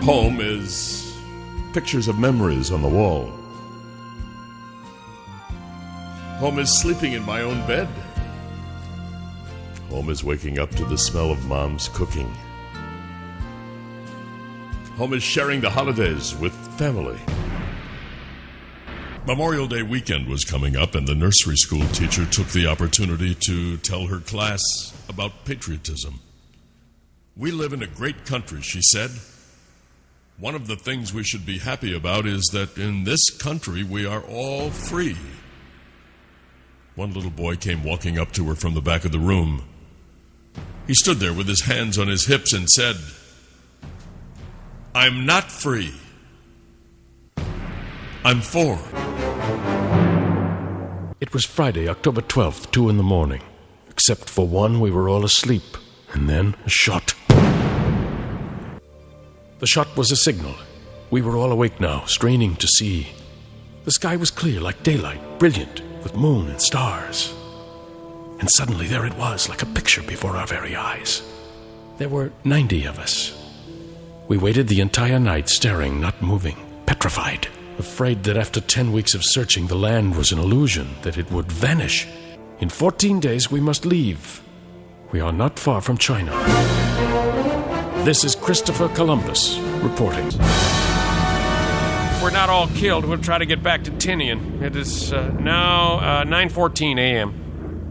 Home is pictures of memories on the wall. Home is sleeping in my own bed. Home is waking up to the smell of Mom's cooking. Home is sharing the holidays with family. Memorial Day weekend was coming up, and the nursery school teacher took the opportunity to tell her class about patriotism. We live in a great country, she said. One of the things we should be happy about is that in this country we are all free. One little boy came walking up to her from the back of the room. He stood there with his hands on his hips and said, "I'm not free. I'm 4. It was Friday, October 12th, 2 in the morning. Except for one, we were all asleep. And then a shot. The shot was a signal. We were all awake now, straining to see. The sky was clear like daylight, brilliant, with moon and stars. And suddenly there it was, like a picture before our very eyes. There were 90 of us. We waited the entire night, staring, not moving, petrified, afraid that after 10 weeks of searching, the land was an illusion, that it would vanish. In 14 days, we must leave. We are not far from China. This is Christopher Columbus reporting. If we're not all killed, we'll try to get back to Tinian. It is now 9:14 a.m.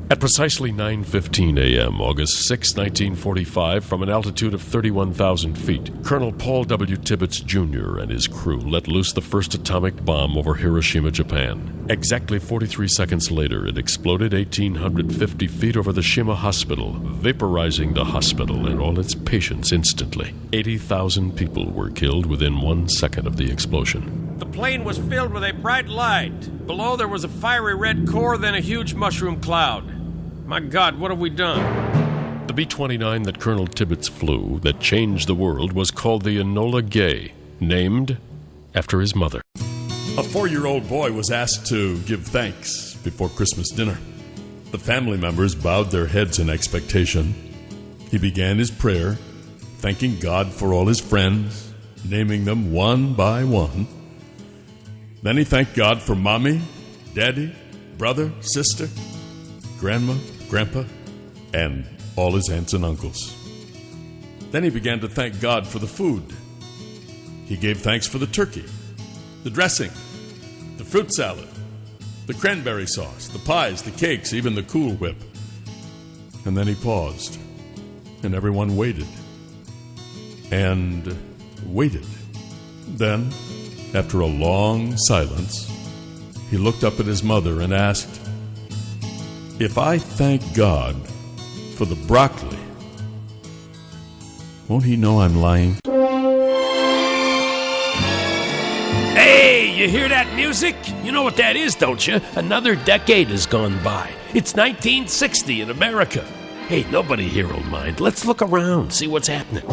At precisely 9:15 a.m., August 6, 1945, from an altitude of 31,000 feet, Colonel Paul W. Tibbets Jr. and his crew let loose the first atomic bomb over Hiroshima, Japan. Exactly 43 seconds later, it exploded 1,850 feet over the Shima Hospital, vaporizing the hospital and all its patients instantly. 80,000 people were killed within 1 second of the explosion. The plane was filled with a bright light. Below there was a fiery red core, then a huge mushroom cloud. My God, what have we done? The B-29 that Colonel Tibbets flew, that changed the world, was called the Enola Gay, named after his mother. A 4-year-old boy was asked to give thanks before Christmas dinner. The family members bowed their heads in expectation. He began his prayer, thanking God for all his friends, naming them one by one. Then he thanked God for Mommy, Daddy, brother, sister, Grandma, Grandpa, and all his aunts and uncles. Then he began to thank God for the food. He gave thanks for the turkey, the dressing, the fruit salad, the cranberry sauce, the pies, the cakes, even the Cool Whip. And then he paused, and everyone waited. And waited. Then, after a long silence, he looked up at his mother and asked, "If I thank God for the broccoli, won't he know I'm lying?" Hey, you hear that music? You know what that is, don't you? Another decade has gone by. It's 1960 in America. Hey, nobody here will mind. Let's look around, see what's happening.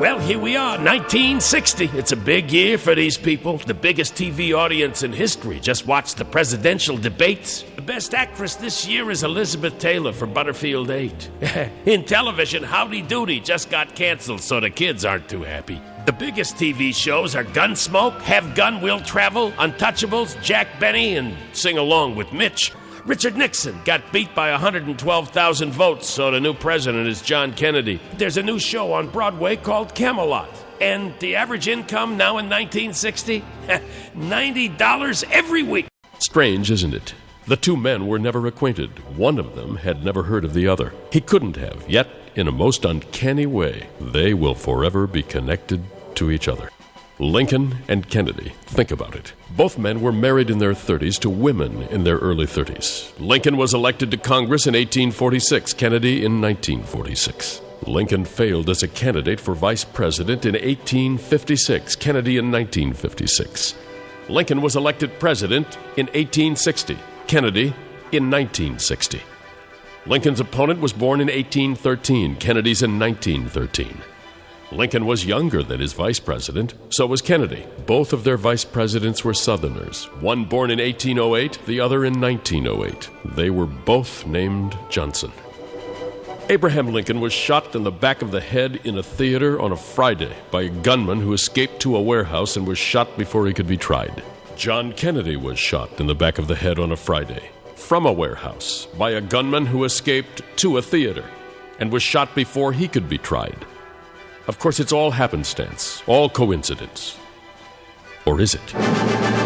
Well, here we are, 1960. It's a big year for these people. The biggest TV audience in history. Just watch the presidential debates. The best actress this year is Elizabeth Taylor for Butterfield 8. In television, Howdy Doody just got canceled, so the kids aren't too happy. The biggest TV shows are Gunsmoke, Have Gun Will Travel, Untouchables, Jack Benny, and Sing Along with Mitch. Richard Nixon got beat by 112,000 votes, so the new president is John Kennedy. There's a new show on Broadway called Camelot. And the average income now in 1960? $90 every week. Strange, isn't it? The two men were never acquainted. One of them had never heard of the other. He couldn't have, yet, in a most uncanny way, they will forever be connected to each other. Lincoln and Kennedy. Think about it. Both men were married in their 30s to women in their early 30s. Lincoln was elected to Congress in 1846, Kennedy in 1946. Lincoln failed as a candidate for vice president in 1856, Kennedy in 1956. Lincoln was elected president in 1860, Kennedy in 1960. Lincoln's opponent was born in 1813, Kennedy's in 1913. Lincoln was younger than his vice president, so was Kennedy. Both of their vice presidents were Southerners, one born in 1808, the other in 1908. They were both named Johnson. Abraham Lincoln was shot in the back of the head in a theater on a Friday by a gunman who escaped to a warehouse and was shot before he could be tried. John Kennedy was shot in the back of the head on a Friday from a warehouse by a gunman who escaped to a theater and was shot before he could be tried. Of course, it's all happenstance, all coincidence. Or is it?